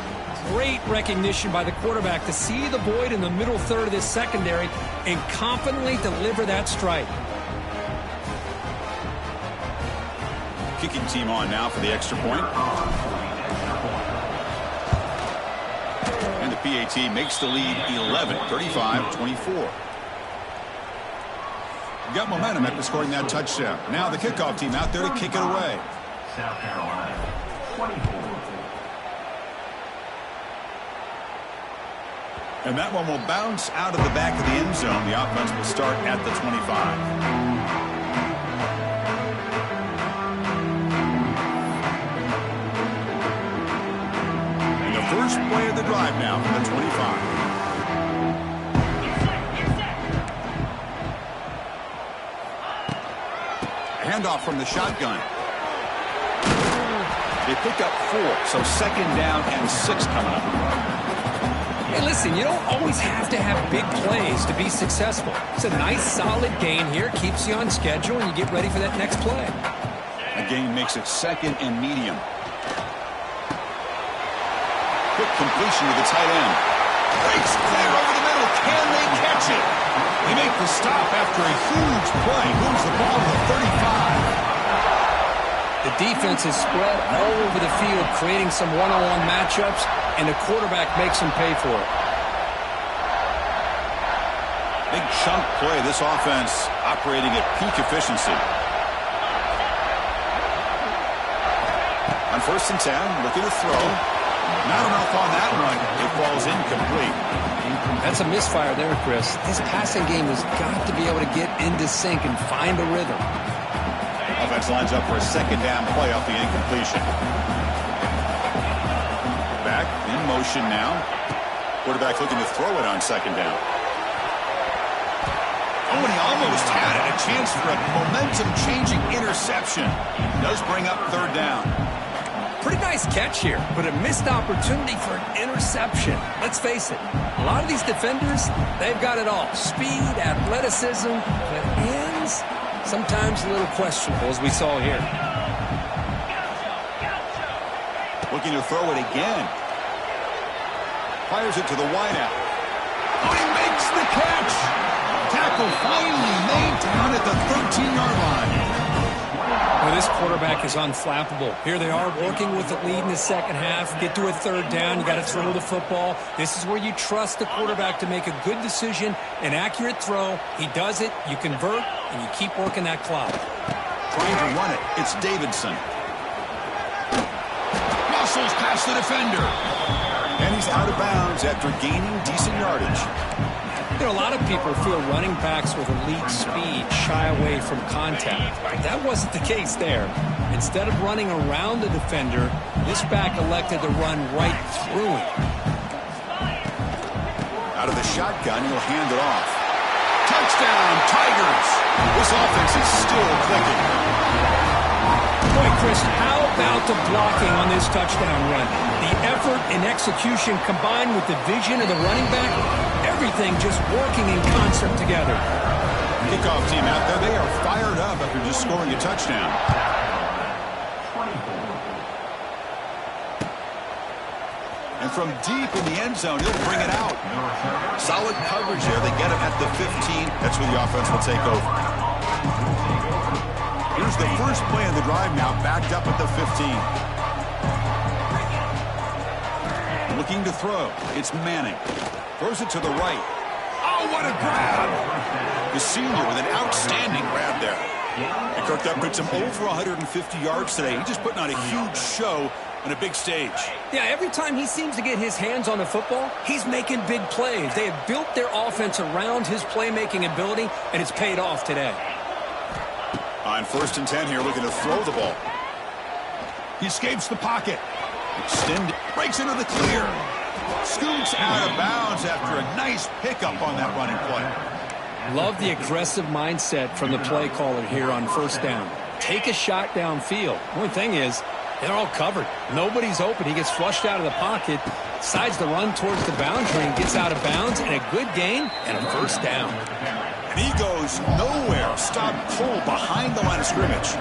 Speaker 2: Great recognition by the quarterback to see the void in the middle third of this secondary and confidently deliver that strike.
Speaker 1: Kicking team on now for the extra point. And the PAT makes the lead 11, 35-24. Got momentum after scoring that touchdown. Now the kickoff team out there to kick it away.
Speaker 3: South Carolina, 24.
Speaker 1: And that one will bounce out of the back of the end zone. The offense will start at the 25. And the first play of the drive now from the 25. Handoff from the shotgun. They pick up 4, so second down and 6 coming up.
Speaker 2: Hey, listen, you don't always have to have big plays to be successful. It's a nice, solid gain here. Keeps you on schedule, and you get ready for that next play.
Speaker 1: A gain makes it second and medium. Quick completion to the tight end. Breaks clear over the middle. Can they catch it? They make the stop after a huge play. Moves the ball to the 35.
Speaker 2: The defense is spread all over the field, creating some one-on-one matchups, and the quarterback makes them pay for it.
Speaker 1: Big chunk play. This offense operating at peak efficiency. On 1st and 10, looking to throw. Not enough on that one. It falls incomplete.
Speaker 2: That's a misfire there, Chris. This passing game has got to be able to get into sync and find a rhythm.
Speaker 1: Offense lines up for a second down play off the incompletion. Back in motion now. Quarterback looking to throw it on second down. Oh, and he almost had it. A chance for a momentum-changing interception. Does bring up 3rd down.
Speaker 2: Pretty nice catch here, but a missed opportunity for an interception. Let's face it, a lot of these defenders, they've got it all. Speed, athleticism, but hands, sometimes a little questionable, as we saw here.
Speaker 1: Looking to throw it again. Fires it to the wideout. Oh, he makes the catch. Tackle finally made down at the 13-yard line.
Speaker 2: Well, this quarterback is unflappable. Here they are working with the lead in the second half. Get to a 3rd down. You got to throw the football. This is where you trust the quarterback to make a good decision, an accurate throw. He does it, you convert, and you keep working that clock.
Speaker 1: Trying to run it. It's Davidson. Muscles past the defender. And he's out of bounds after gaining decent yardage.
Speaker 2: You know, a lot of people feel running backs with elite speed shy away from contact. That wasn't the case there. Instead of running around the defender, this back elected to run right through him.
Speaker 1: Out of the shotgun, he'll hand it off. Touchdown, Tigers! This offense is still clicking.
Speaker 2: Boy, Chris, how about the blocking on this touchdown run? The effort and execution combined with the vision of the running back, everything just working in concert together.
Speaker 1: Kickoff team out there, they are fired up after just scoring a touchdown. And from deep in the end zone, he'll bring it out. Solid coverage there. They get him at the 15. That's where the offense will take over. Here's the first play of the drive now, backed up at the 15. Looking to throw. It's Manning. Throws it to the right. Oh, what a grab! The senior with an outstanding grab there. And Kirk, that puts him over 150 yards today. He's just putting on a huge show on a big stage.
Speaker 2: Yeah, every time he seems to get his hands on the football, he's making big plays. They have built their offense around his playmaking ability, and it's paid off today.
Speaker 1: On 1st and 10 here, looking to throw the ball. He escapes the pocket. Extended, breaks into the clear. Scoots out of bounds after a nice pickup on that running play.
Speaker 2: Love the aggressive mindset from the play caller here on 1st down. Take a shot downfield. One thing is, they're all covered. Nobody's open. He gets flushed out of the pocket, decides to run towards the boundary, and gets out of bounds, and a good gain and a 1st down.
Speaker 1: And he goes nowhere. Stop cold behind the line of scrimmage.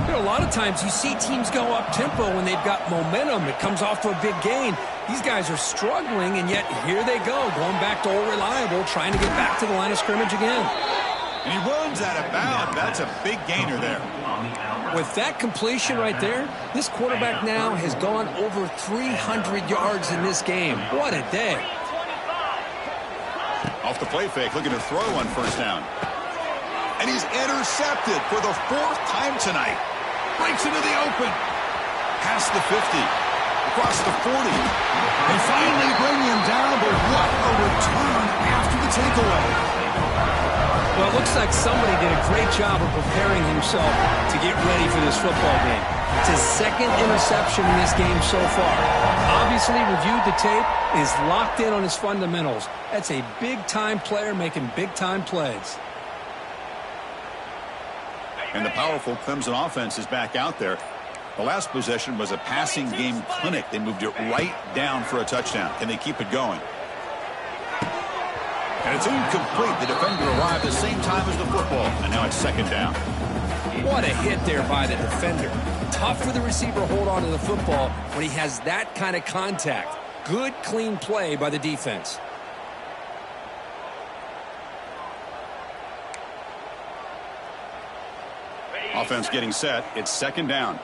Speaker 2: You know, a lot of times you see teams go up-tempo when they've got momentum. It comes off to a big gain. These guys are struggling, and yet here they go, going back to old reliable, trying to get back to the line of scrimmage again.
Speaker 1: And he runs out of bounds. That's a big gainer there.
Speaker 2: With that completion right there, this quarterback now has gone over 300 yards in this game. What a day.
Speaker 1: Off the play fake, looking to throw on first down. And he's intercepted for the 4th time tonight. Breaks into the open. Past the 50. Across the 40. They finally bring him down, but what a return after the takeaway.
Speaker 2: Well, it looks like somebody did a great job of preparing himself to get ready for this football game. It's his 2nd interception in this game so far. Obviously reviewed the tape, is locked in on his fundamentals. That's a big-time player making big-time plays.
Speaker 1: And the powerful Clemson offense is back out there. The last possession was a passing game clinic. They moved it right down for a touchdown. Can they keep it going? And it's incomplete. The defender arrived at the same time as the football. And now it's 2nd down.
Speaker 2: What a hit there by the defender. Tough for the receiver to hold on to the football when he has that kind of contact. Good, clean play by the defense.
Speaker 1: Offense getting set. It's 2nd down.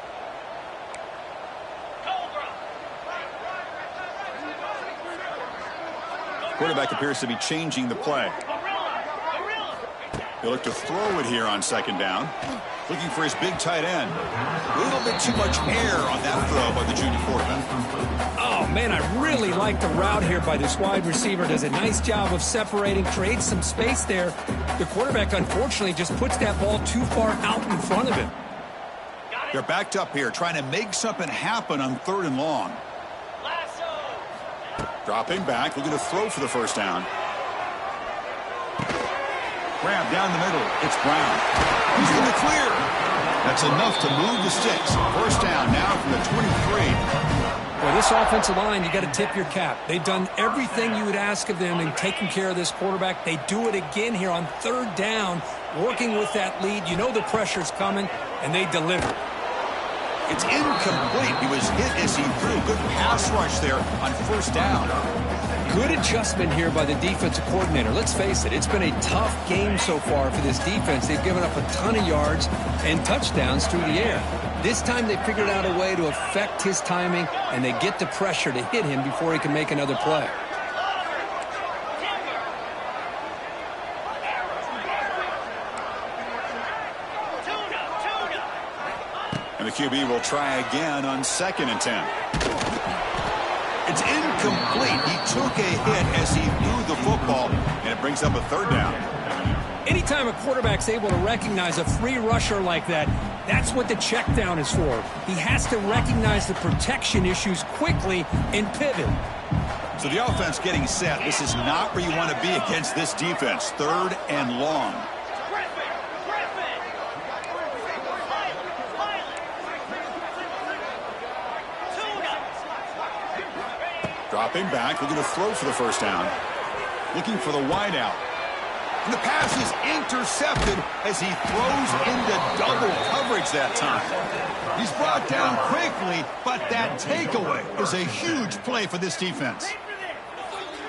Speaker 1: Quarterback appears to be changing the play. He'll look to throw it here on 2nd down. Looking for his big tight end. A little bit too much air on that throw by the junior quarterback.
Speaker 2: Oh, man, I really like the route here by this wide receiver. Does a nice job of separating, creates some space there. The quarterback, unfortunately, just puts that ball too far out in front of him.
Speaker 1: They're backed up here, trying to make something happen on 3rd and long. Dropping back, looking to throw for the first down. Grab down the middle. It's Brown. He's in the clear. That's enough to move the sticks. First down now from the 23.
Speaker 2: Well, this offensive line, you got to tip your cap. They've done everything you would ask of them in taking care of this quarterback. They do it again here on 3rd down, working with that lead. You know the pressure's coming, and they deliver.
Speaker 1: It's incomplete. He was hit as he threw. Good pass rush there on first down.
Speaker 2: Good adjustment here by the defensive coordinator. Let's face it, it's been a tough game so far for this defense. They've given up a ton of yards and touchdowns through the air. This time they figured out a way to affect his timing, and they get the pressure to hit him before he can make another play.
Speaker 1: And the QB will try again on 2nd and 10. It's incomplete. He took a hit as he threw the football, and it brings up a 3rd down.
Speaker 2: Anytime a quarterback's able to recognize a free rusher like that, that's what the check down is for. He has to recognize the protection issues quickly and pivot.
Speaker 1: So the offense getting set. This is not where you want to be against this defense. 3rd and long. Dropping back, looking to throw for the first down. Looking for the wideout. And the pass is intercepted as he throws into double coverage that time. He's brought down quickly, but that takeaway is a huge play for this defense.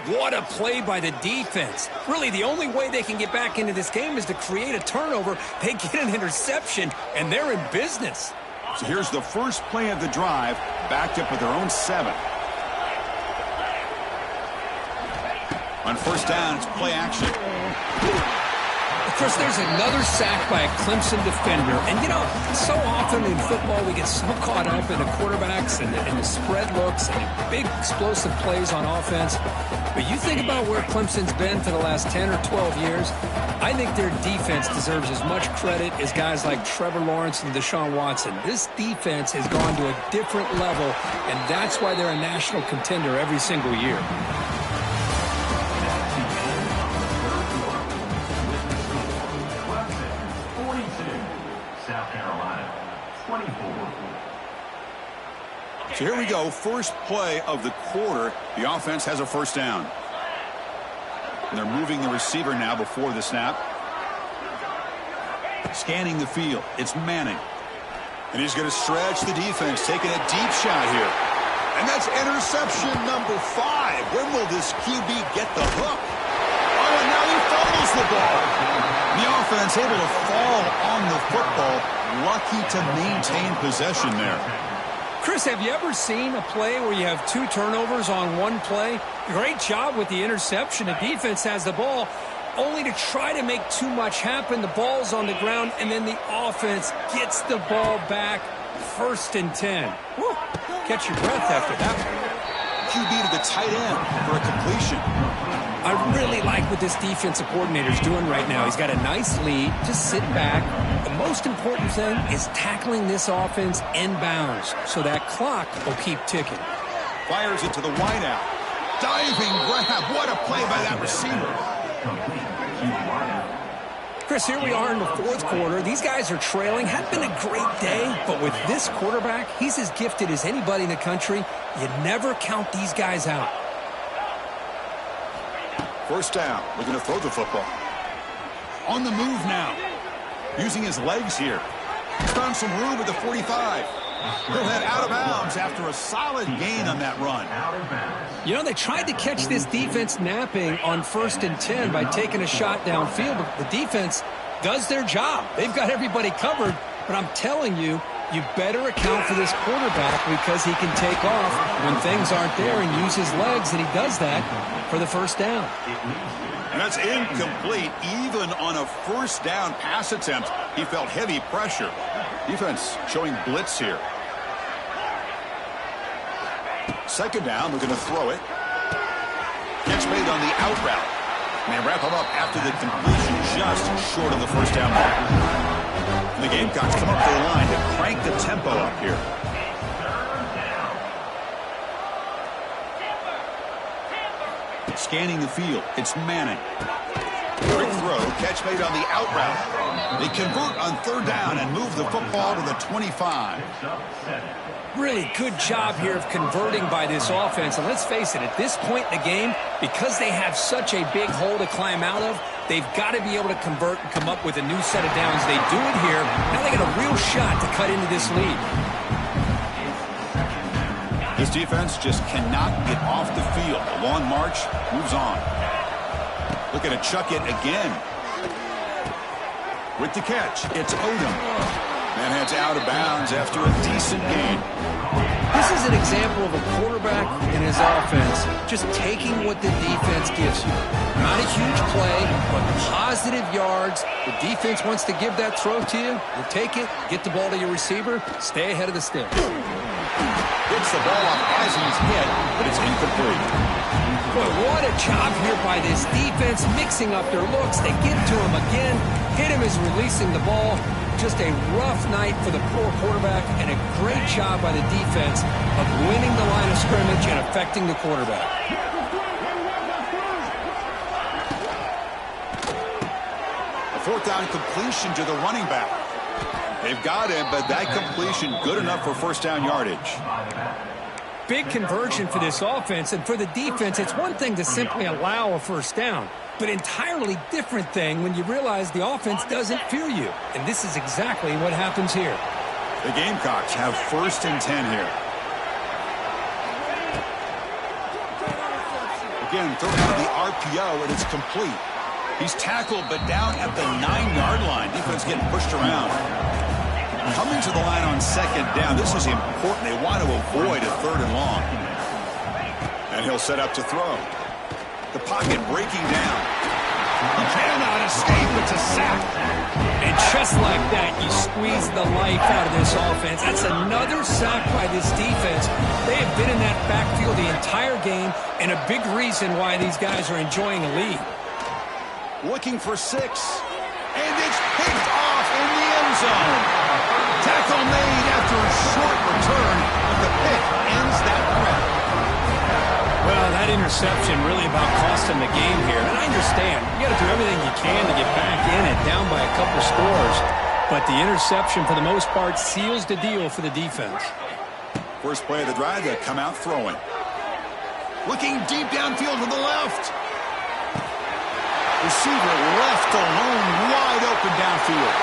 Speaker 2: What a play by the defense. Really, the only way they can get back into this game is to create a turnover. They get an interception, and they're in business.
Speaker 1: So here's the first play of the drive, backed up with their own 7. On first down, it's play action.
Speaker 2: Of course, there's another sack by a Clemson defender. And, you know, so often in football we get so caught up in the quarterbacks and the spread looks and the big explosive plays on offense. But you think about where Clemson's been for the last 10 or 12 years, I think their defense deserves as much credit as guys like Trevor Lawrence and Deshaun Watson. This defense has gone to a different level, and that's why they're a national contender every single year.
Speaker 1: So here we go, first play of the quarter. The offense has a first down. And they're moving the receiver now before the snap. Scanning the field, it's Manning. And he's going to stretch the defense, taking a deep shot here. And that's interception number 5. When will this QB get the hook? Oh, and now he fumbles the ball. The offense able to fall on the football. Lucky to maintain possession there.
Speaker 2: Chris, have you ever seen a play where you have 2 turnovers on one play? Great job with the interception. The defense has the ball, only to try to make too much happen. The ball's on the ground, and then the offense gets the ball back. 1st and 10. Woo. Catch your breath after that one.
Speaker 1: QB to the tight end for a completion.
Speaker 2: I really like what this defensive coordinator's doing right now. He's got a nice lead. Just sit back. The most important thing is tackling this offense inbounds so that clock will keep ticking.
Speaker 1: Fires it to the wideout. Diving grab. What a play by that receiver.
Speaker 2: Chris, here we are in the 4th quarter. These guys are trailing. Had been a great day, but with this quarterback, he's as gifted as anybody in the country. You never count these guys out.
Speaker 1: 1st down. We're going to throw the football. On the move now. Using his legs here. He's found some room at the 45. He'll head out of bounds after a solid gain on that run.
Speaker 2: You know, they tried to catch this defense napping on 1st and 10 by taking a shot downfield, but the defense does their job. They've got everybody covered, but I'm telling you, you better account for this quarterback because he can take off when things aren't there and use his legs, and he does that for the 1st down.
Speaker 1: And that's incomplete. Even on a 1st down pass attempt, he felt heavy pressure. Defense showing blitz here. 2nd down, we're going to throw it. Catch made on the out route. And they wrap him up after the completion just short of the 1st down mark. And the Gamecocks come up to the line to crank the tempo up here. Scanning the field, it's Manning. Quick throw, catch made on the out route. They convert on 3rd down and move the football to the 25.
Speaker 2: Really good job here of converting by this offense. And let's face it, at this point in the game, because they have such a big hole to climb out of, they've got to be able to convert and come up with a new set of downs. They do it here. Now they got a real shot to cut into this lead.
Speaker 1: This defense just cannot get off the field. The long march moves on. Looking to chuck it again. With the catch, it's Odom. And heads out of bounds after a decent gain.
Speaker 2: This is an example of a quarterback and his offense just taking what the defense gives you. Not a huge play, but positive yards. The defense wants to give that throw to you. You take it, get the ball to your receiver, stay ahead of the stick.
Speaker 1: Hits the ball off as he's hit, but it's incomplete.
Speaker 2: Boy, what a job here by this defense, mixing up their looks. They get to him again. Hit him as releasing the ball. Just a rough night for the poor quarterback, and a great job by the defense of winning the line of scrimmage and affecting the quarterback.
Speaker 1: A 4th down completion to the running back. They've got him, but that completion good enough for 1st down yardage.
Speaker 2: Big conversion for this offense, and for the defense, it's one thing to simply allow a 1st down, but entirely different thing when you realize the offense doesn't fear you. And this is exactly what happens here.
Speaker 1: The Gamecocks have 1st and 10 here. Again, thrown out of the RPO, and it's complete. He's tackled, but down at the 9-yard line. Defense getting pushed around. Coming to the line on 2nd down. This is important. They want to avoid a 3rd and long. And he'll set up to throw. The pocket breaking down. He cannot escape. It's a sack.
Speaker 2: And just like that, you squeeze the life out of this offense. That's another sack by this defense. They have been in that backfield the entire game, and a big reason why these guys are enjoying a lead.
Speaker 1: Looking for 6. And it's picked off in the end zone. Tackle made after a short return, but the pick ends that threat.
Speaker 2: Well, that interception really about cost him the game here. And I understand. You got to do everything you can to get back in it, down by a couple scores. But the interception, for the most part, seals the deal for the defense.
Speaker 1: First play of the drive, they come out throwing. Looking deep downfield to the left. Receiver left alone, wide open downfield.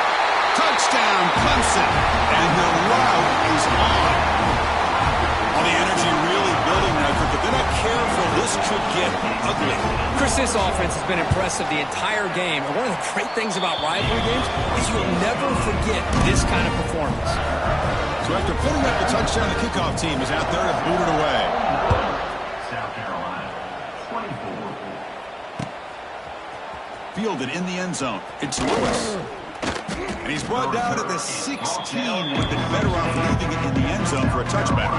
Speaker 1: Touchdown, Clemson. And the route is on. Well, the energy really building now. If they're not careful, this could get ugly.
Speaker 2: Chris, this offense has been impressive the entire game. And one of the great things about rivalry games is you'll never forget this kind of performance.
Speaker 1: So after putting up the touchdown, the kickoff team is out there to boot it away.
Speaker 3: South Carolina, 24.
Speaker 1: Fielded in the end zone. It's Lewis. And he's brought down at the 16. Would have been better off leaving it in the end zone for a touchback.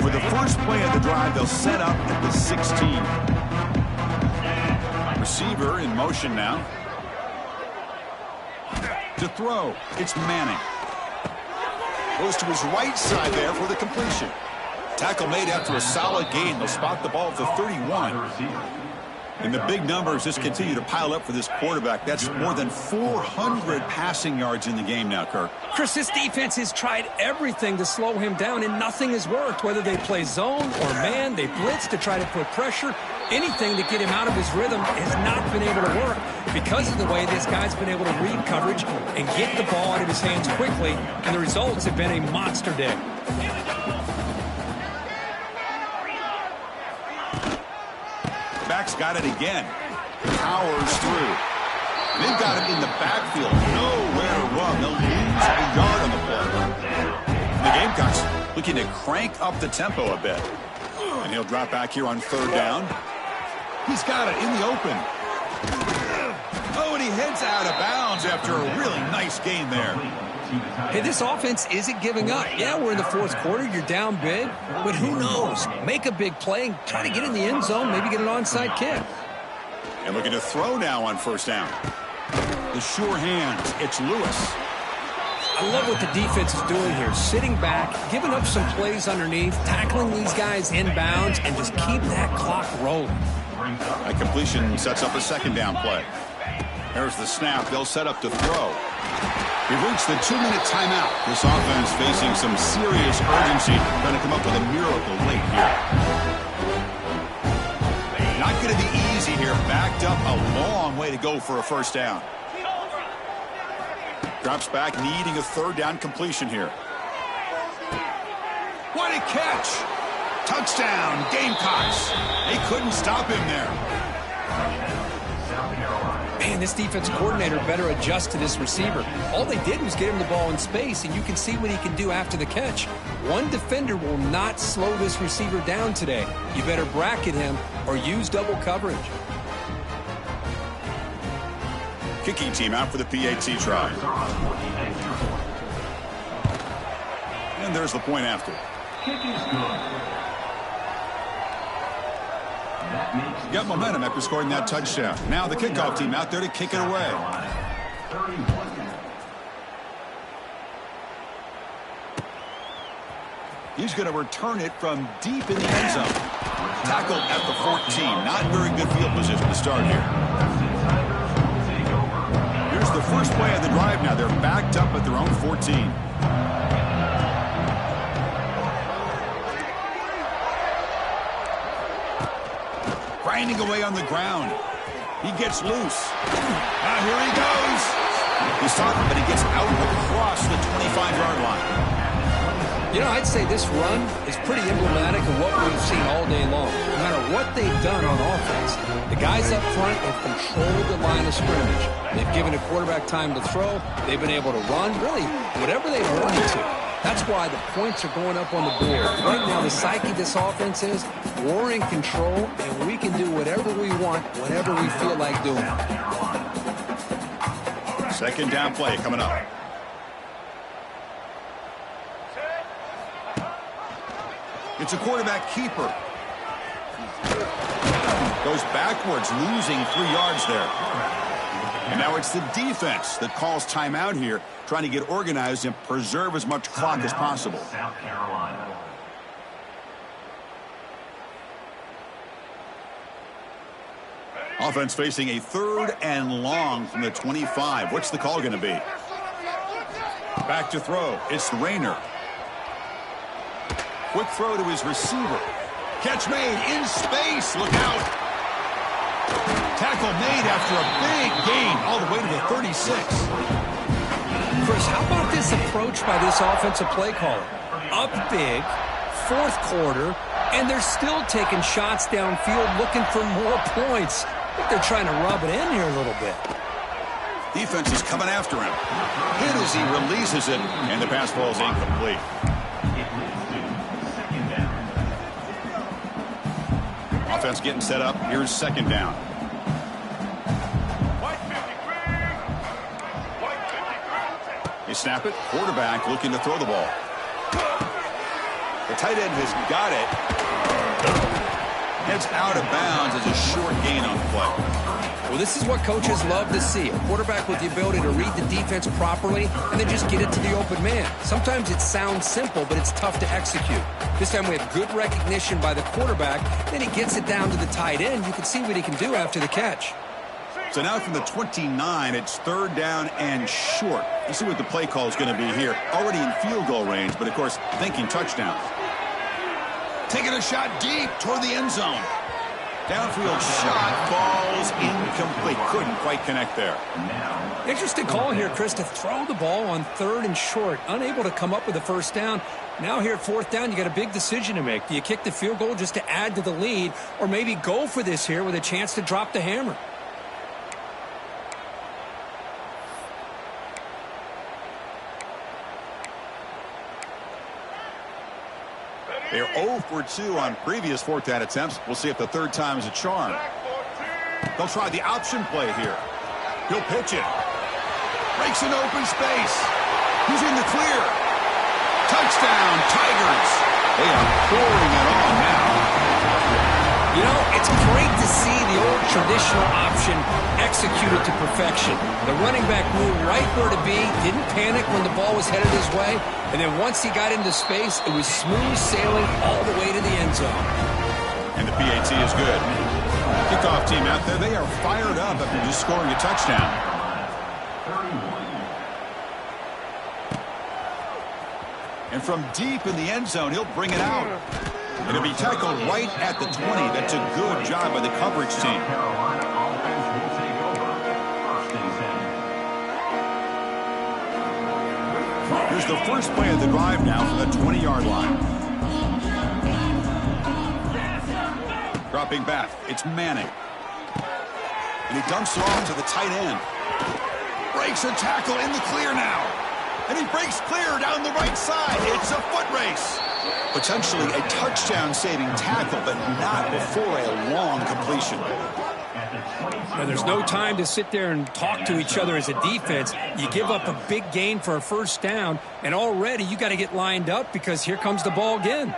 Speaker 1: For the first play of the drive, they'll set up at the 16. Receiver in motion now. To throw, it's Manning. Goes to his right side there for the completion. Tackle made after a solid gain. They'll spot the ball at the 31. And the big numbers just continue to pile up for this quarterback. That's more than 400 passing yards in the game now, Kirk.
Speaker 2: Chris, this defense has tried everything to slow him down, and nothing has worked. Whether they play zone or man, they blitz to try to put pressure. Anything to get him out of his rhythm has not been able to work because of the way this guy's been able to read coverage and get the ball out of his hands quickly, and the results have been a monster day.
Speaker 1: Back's got it again. Powers through. They've got him in the backfield. Nowhere to run. They'll lose a yard on the play. The Gamecocks looking to crank up the tempo a bit. And he'll drop back here on third down. He's got it in the open. Oh, and he heads out of bounds after a really nice gain there.
Speaker 2: Hey, this offense isn't giving up. Yeah, we're in the fourth quarter. You're down big. But who knows? Make a big play. Try to get in the end zone. Maybe get an onside kick.
Speaker 1: And looking to throw now on first down. The sure hands. It's Lewis.
Speaker 2: I love what the defense is doing here. Sitting back, giving up some plays underneath, tackling these guys inbounds, and just keep that clock rolling.
Speaker 1: A completion sets up a second down play. There's the snap. They'll set up to throw. We've reached the 2-minute timeout. This offense facing some serious urgency, trying to come up with a miracle late here. Not going to be easy here. Backed up a long way to go for a first down. Drops back, needing a third down completion here. What a catch! Touchdown, Gamecocks. They couldn't stop him there.
Speaker 2: Man, this defense coordinator better adjust to this receiver. All they did was get him the ball in space, and you can see what he can do after the catch. One defender will not slow this receiver down today. You better bracket him or use double coverage.
Speaker 1: Kicking team out for the PAT try. And there's the point after.
Speaker 3: Kick is good.
Speaker 1: Got momentum after scoring that touchdown. Now the kickoff team out there to kick it away. He's going to return it from deep in the end zone. Tackled at the 14. Not very good field position to start here. Here's the first play of the drive now. They're backed up at their own 14. Grinding away on the ground. He gets loose. Now here he goes. He's talking, but he gets out across the 25-yard line.
Speaker 2: You know, I'd say this run is pretty emblematic of what we've seen all day long. No matter what they've done on offense, the guys up front have controlled the line of scrimmage. They've given a quarterback time to throw. They've been able to run, really, whatever they wanted to. That's why the points are going up on the board. Right now, the psyche of this offense is we're in control, and we can do whatever we want, whenever we feel like doing it.
Speaker 1: Second down play coming up. It's a quarterback keeper. Goes backwards, losing 3 yards there. And now it's the defense that calls timeout here, trying to get organized and preserve as much clock as possible.
Speaker 3: South Carolina.
Speaker 1: Offense facing a third and long from the 25. What's the call going to be? Back to throw. It's Rayner. Quick throw to his receiver. Catch made in space. Look out. Tackle made after a big gain all the way to the 36.
Speaker 2: Chris, how about this approach by this offensive play caller? Up big, fourth quarter, and they're still taking shots downfield looking for more points. I think they're trying to rub it in here a little bit.
Speaker 1: Defense is coming after him. Hit as he releases it, and the pass ball is incomplete. Offense getting set up. Here's second down. They snap it. Quarterback looking to throw the ball. The tight end has got it. It's out of bounds as a short gain on the play.
Speaker 2: Well, this is what coaches love to see. A quarterback with the ability to read the defense properly and then just get it to the open man. Sometimes it sounds simple, but it's tough to execute. This time we have good recognition by the quarterback. Then he gets it down to the tight end. You can see what he can do after the catch.
Speaker 1: So now from the 29, it's third down and short. Let's see what the play call is going to be here. Already in field goal range, but of course thinking touchdown. Taking a shot deep toward the end zone. Downfield shot falls incomplete. Couldn't quite connect there.
Speaker 2: Interesting call here, Chris, to throw the ball on third and short. Unable to come up with a first down. Now here at fourth down, you got a big decision to make. Do you kick the field goal just to add to the lead, or maybe go for this here with a chance to drop the hammer?
Speaker 1: They're 0 for 2 on previous fourth down attempts. We'll see if the third time is a charm. They'll try the option play here. He'll pitch it. Breaks an open space. He's in the clear. Touchdown, Tigers. They are pouring it on now.
Speaker 2: You know, it's great to see the old traditional option executed to perfection. The running back knew right where to be, didn't panic when the ball was headed his way, and then once he got into space, it was smooth sailing all the way to the end zone.
Speaker 1: And the PAT is good. Kickoff team out there, they are fired up after just scoring a touchdown. And from deep in the end zone, he'll bring it out. And it'll be tackled right at the 20. That's a good job by the coverage team. Here's the first play of the drive now from the 20-yard line. Dropping back, it's Manning. And he dumps it off to the tight end. Breaks a tackle in the clear now. And he breaks clear down the right side. It's a foot race. Potentially a touchdown-saving tackle, but not before a long completion.
Speaker 2: Now, there's no time to sit there and talk to each other as a defense. You give up a big gain for a first down, and already you got to get lined up because here comes the ball again.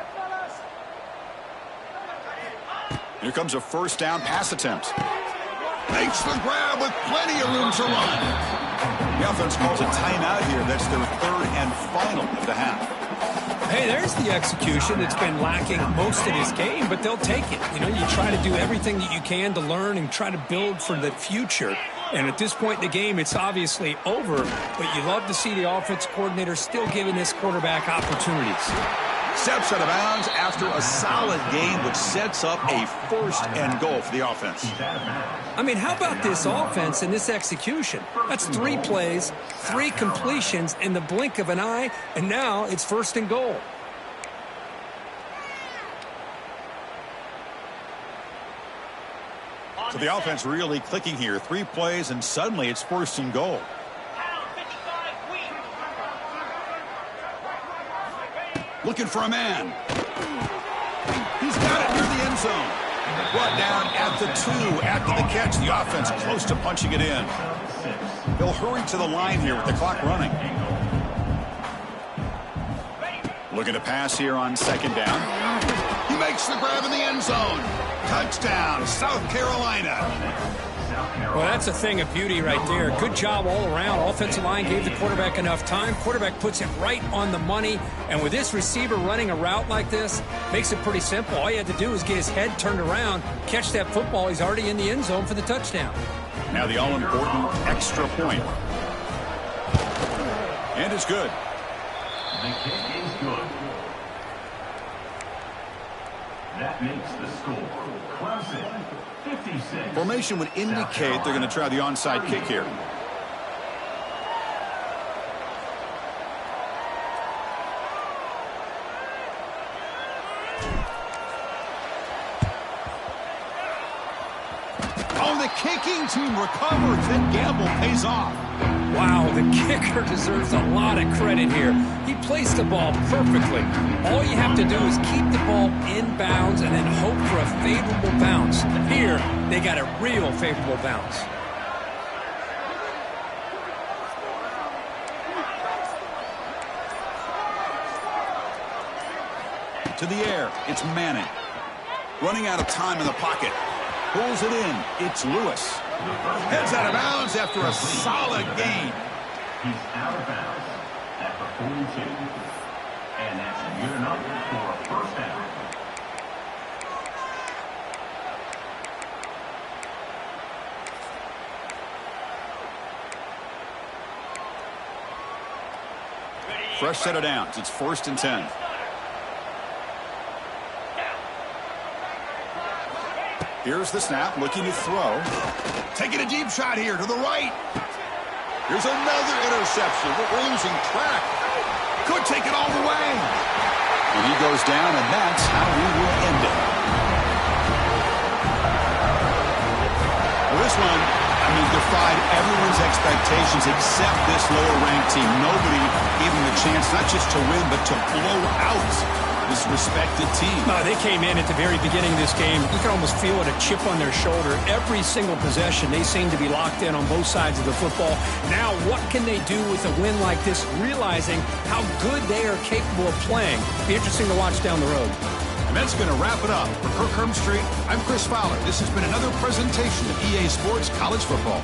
Speaker 1: Here comes a first down pass attempt. Makes the grab with plenty of room to run. The offense calls a timeout here. That's their third and final of the half.
Speaker 2: Hey, there's the execution that's been lacking most of this game, but they'll take it. You know, you try to do everything that you can to learn and try to build for the future. And at this point in the game, it's obviously over, but you love to see the offense coordinator still giving this quarterback opportunities.
Speaker 1: Steps out of bounds after a solid game, which sets up a first and goal for the offense.
Speaker 2: I mean, how about this offense and this execution? That's 3 plays, 3 completions in the blink of an eye, and now it's first and goal.
Speaker 1: So the offense really clicking here. 3 plays, and suddenly it's first and goal. Looking for a man. He's got it near the end zone. Brought down at the 2 after the catch. The offense close to punching it in. They'll hurry to the line here with the clock running. Looking to pass here on second down. He makes the grab in the end zone. Touchdown, South Carolina.
Speaker 2: Well, that's a thing of beauty right there. Good job all around. Offensive line gave the quarterback enough time. Quarterback puts it right on the money. And with this receiver running a route like this, makes it pretty simple. All you had to do is get his head turned around, catch that football. He's already in the end zone for the touchdown.
Speaker 1: Now the all-important extra point. And it's good.
Speaker 3: The kick is good. That makes the score. Clemson, 50. 56.
Speaker 1: Formation would indicate they're going to try the onside kick here. Oh, the kicking team recovers. That gamble pays off.
Speaker 2: Wow, the kicker deserves a lot of credit here. He placed the ball perfectly. All you have to do is keep the ball in bounds and then hope for a favorable bounce. Here, they got a real favorable bounce.
Speaker 1: To the air, it's Manning. Running out of time in the pocket. Pulls it in. It's Lewis. Heads out of bounds after a solid gain.
Speaker 3: He's out of bounds at the 42. And that's good enough for a first down.
Speaker 1: Fresh set of downs. It's 1st and 10. Here's the snap, looking to throw. Taking a deep shot here to the right. Here's another interception, but we're losing track. Could take it all the way. And he goes down, and that's how we will end it. Well, this one, I mean, defied everyone's expectations except this lower-ranked team. Nobody gave them a chance not just to win, but to blow out this respected team.
Speaker 2: They came in at the very beginning of this game. You can almost feel it, a chip on their shoulder. Every single possession, they seem to be locked in on both sides of the football. Now, what can they do with a win like this, realizing how good they are capable of playing? Be interesting to watch down the road.
Speaker 1: And that's going to wrap it up. For Kirk Street, I'm Chris Fowler. This has been another presentation of EA Sports College Football.